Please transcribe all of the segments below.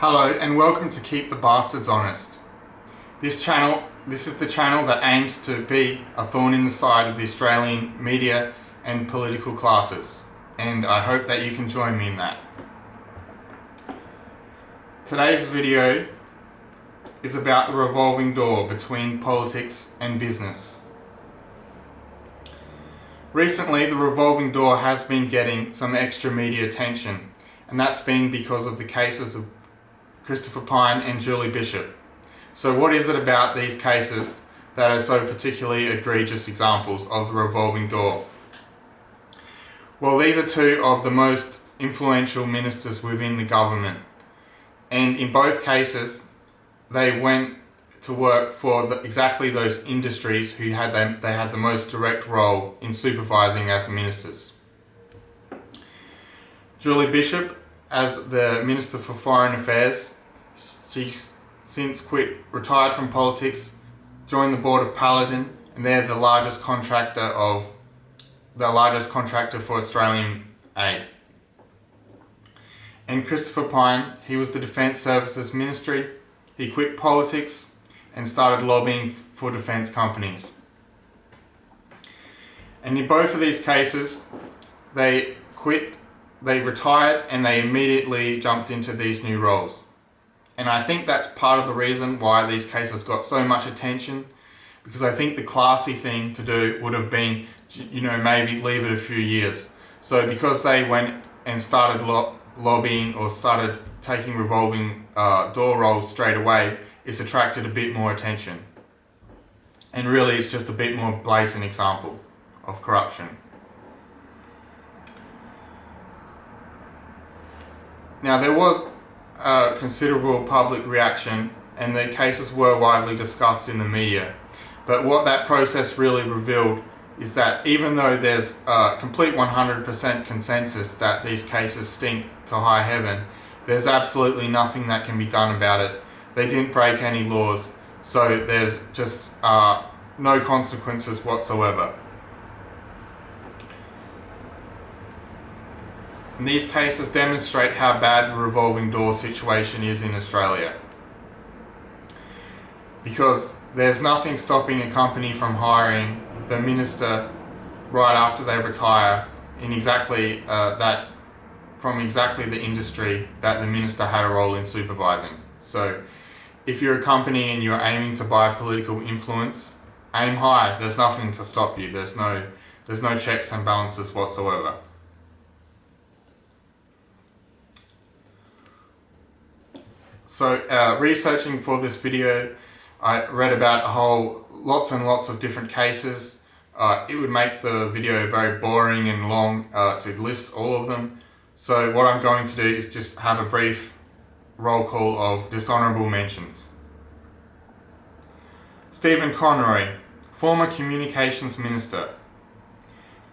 Hello and welcome to Keep the Bastards Honest. This is the channel that aims to be a thorn in the side of the Australian media and political classes, and I hope that you can join me in that. Today's video is about the revolving door between politics and business. Recently, the revolving door has been getting some extra media attention, and that's been because of the cases of Christopher Pyne and Julie Bishop. So what is it about these cases that are so particularly egregious examples of the revolving door? Well, these are two of the most influential ministers within the government, and in both cases they went to work for exactly those industries who had the most direct role in supervising as ministers. Julie Bishop, as the Minister for Foreign Affairs, she's since retired from politics, joined the board of Paladin, and they're the largest contractor for Australian aid. And Christopher Pyne, he was the Defence Services Ministry. He quit politics and started lobbying for defence companies. And in both of these cases, they retired, and they immediately jumped into these new roles. And I think that's part of the reason why these cases got so much attention, because I think the classy thing to do would have been, maybe leave it a few years. So because they went and started lobbying or started taking revolving door roles straight away, it's attracted a bit more attention. And really it's just a bit more blatant example of corruption. Now, there was considerable public reaction, and the cases were widely discussed in the media. But what that process really revealed is that even though there's a complete 100% consensus that these cases stink to high heaven, there's absolutely nothing that can be done about it. They didn't break any laws, so there's just no consequences whatsoever. And these cases demonstrate how bad the revolving door situation is in Australia. Because there's nothing stopping a company from hiring the minister right after they retire in from exactly the industry that the minister had a role in supervising. So if you're a company and you're aiming to buy political influence, aim high. There's nothing to stop you. There's no checks and balances whatsoever. So researching for this video, I read about lots and lots of different cases. It would make the video very boring and long to list all of them. So what I'm going to do is just have a brief roll call of dishonourable mentions. Stephen Conroy, former Communications Minister,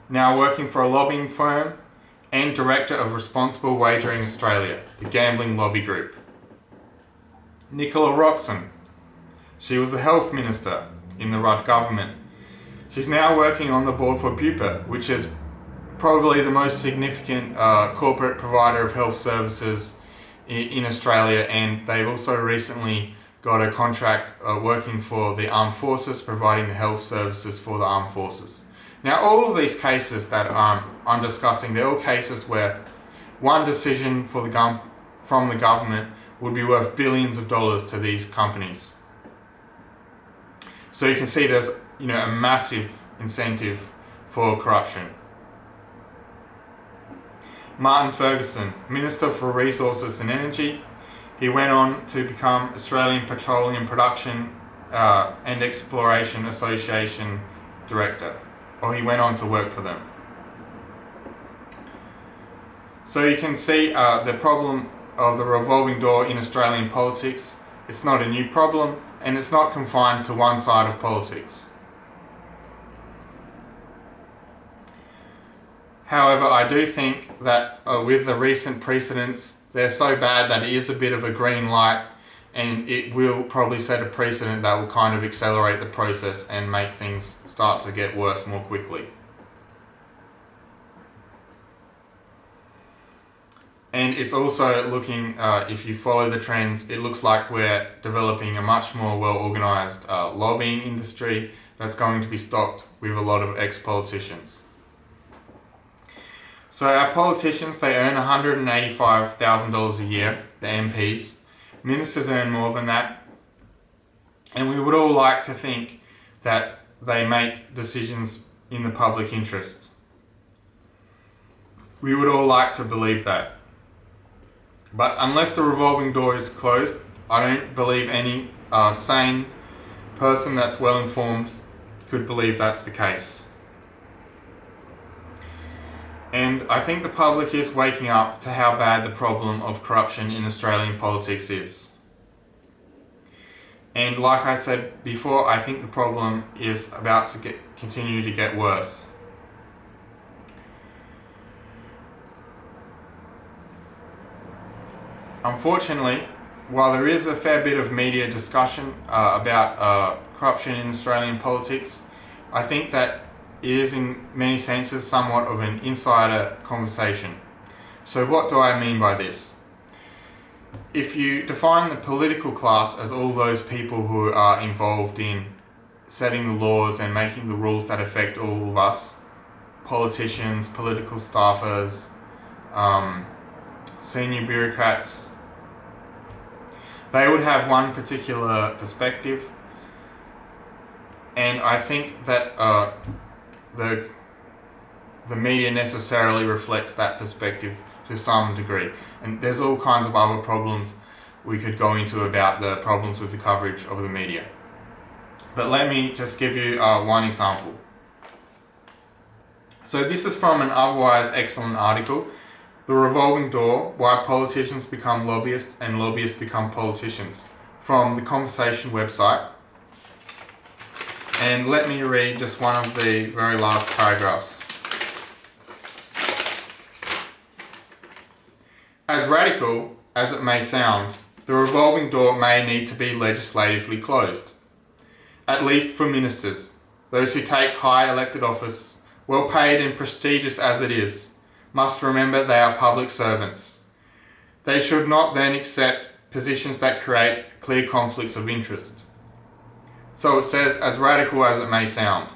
now working for a lobbying firm and Director of Responsible Wagering Australia, the gambling lobby group. Nicola Roxon, she was the Health Minister in the Rudd government. She's now working on the board for Bupa, which is probably the most significant corporate provider of health services in Australia, and they've also recently got a contract working for the Armed Forces, providing the health services for the Armed Forces. Now, all of these cases that I'm discussing, they're all cases where one decision from the government would be worth billions of dollars to these companies. So you can see there's a massive incentive for corruption. Martin Ferguson, Minister for Resources and Energy. He went on to become Australian Petroleum Production and Exploration Association Director, or he went on to work for them. So you can see the problem of the revolving door in Australian politics. It's not a new problem, and it's not confined to one side of politics. However, I do think that with the recent precedents, they're so bad that it is a bit of a green light, and it will probably set a precedent that will kind of accelerate the process and make things start to get worse more quickly. And it's also looking, if you follow the trends, it looks like we're developing a much more well-organized lobbying industry that's going to be stocked with a lot of ex-politicians. So our politicians, they earn $185,000 a year, the MPs. Ministers earn more than that. And we would all like to think that they make decisions in the public interest. We would all like to believe that. But unless the revolving door is closed, I don't believe any sane person that's well informed could believe that's the case. And I think the public is waking up to how bad the problem of corruption in Australian politics is. And like I said before, I think the problem is about to continue to get worse. Unfortunately, while there is a fair bit of media discussion about corruption in Australian politics, I think that it is in many senses somewhat of an insider conversation. So what do I mean by this? If you define the political class as all those people who are involved in setting the laws and making the rules that affect all of us, politicians, political staffers, senior bureaucrats, they would have one particular perspective, and I think that the media necessarily reflects that perspective to some degree. And there's all kinds of other problems we could go into about the problems with the coverage of the media. But let me just give you one example. So this is from an otherwise excellent article, The Revolving Door, Why Politicians Become Lobbyists and Lobbyists Become Politicians, from the Conversation website. And let me read just one of the very last paragraphs. As radical as it may sound, the revolving door may need to be legislatively closed. At least for ministers, those who take high elected office, well paid and prestigious as it is, must remember they are public servants. They should not then accept positions that create clear conflicts of interest. So it says, as radical as it may sound.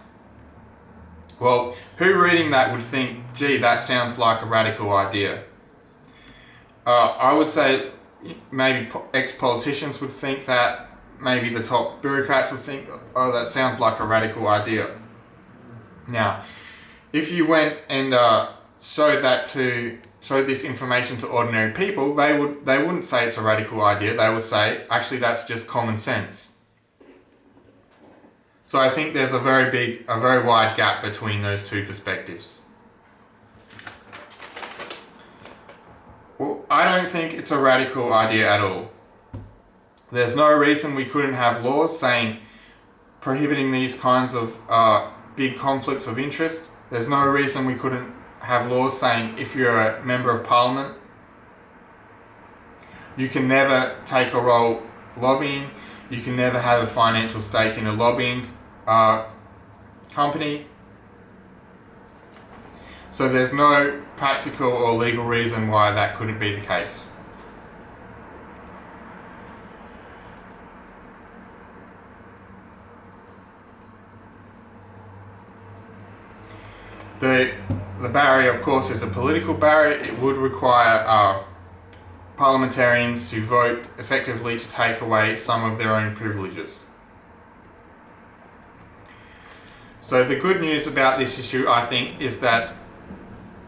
Well, who reading that would think, gee, that sounds like a radical idea? I would say maybe ex-politicians would think that, maybe the top bureaucrats would think, oh, that sounds like a radical idea. Now, if you went and showed this information to ordinary people, they wouldn't say it's a radical idea. They would say, actually, that's just common sense. So I think there's a very wide gap between those two perspectives. Well, I don't think it's a radical idea at all. There's no reason we couldn't have laws saying prohibiting these kinds of big conflicts of interest. There's no reason we couldn't have laws saying if you're a member of parliament, you can never take a role lobbying, you can never have a financial stake in a lobbying company. So there's no practical or legal reason why that couldn't be the case. The barrier, of course, is a political barrier. It would require parliamentarians to vote effectively to take away some of their own privileges. So the good news about this issue, I think, is that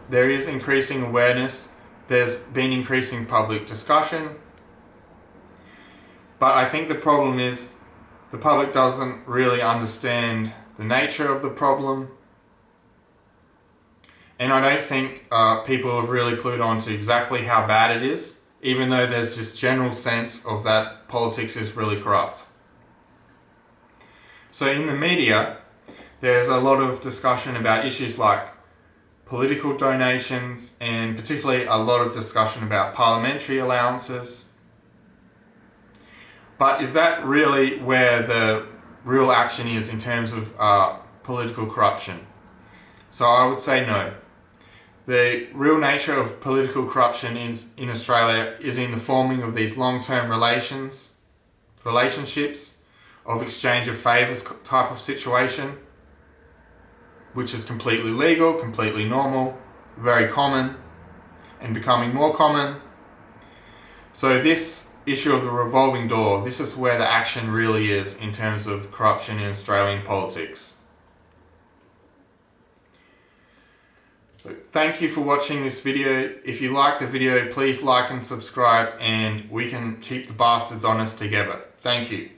there is increasing awareness, there's been increasing public discussion, but I think the problem is the public doesn't really understand the nature of the problem, and I don't think people have really clued on to exactly how bad it is, even though there's this general sense of that politics is really corrupt. So in the media, there's a lot of discussion about issues like political donations, and particularly a lot of discussion about parliamentary allowances. But is that really where the real action is in terms of political corruption? So I would say no. The real nature of political corruption in Australia is in the forming of these long-term relationships of exchange of favours type of situation, which is completely legal, completely normal, very common, and becoming more common. So this issue of the revolving door, this is where the action really is in terms of corruption in Australian politics. So thank you for watching this video. If you like the video, please like and subscribe, and we can keep the bastards honest together. Thank you.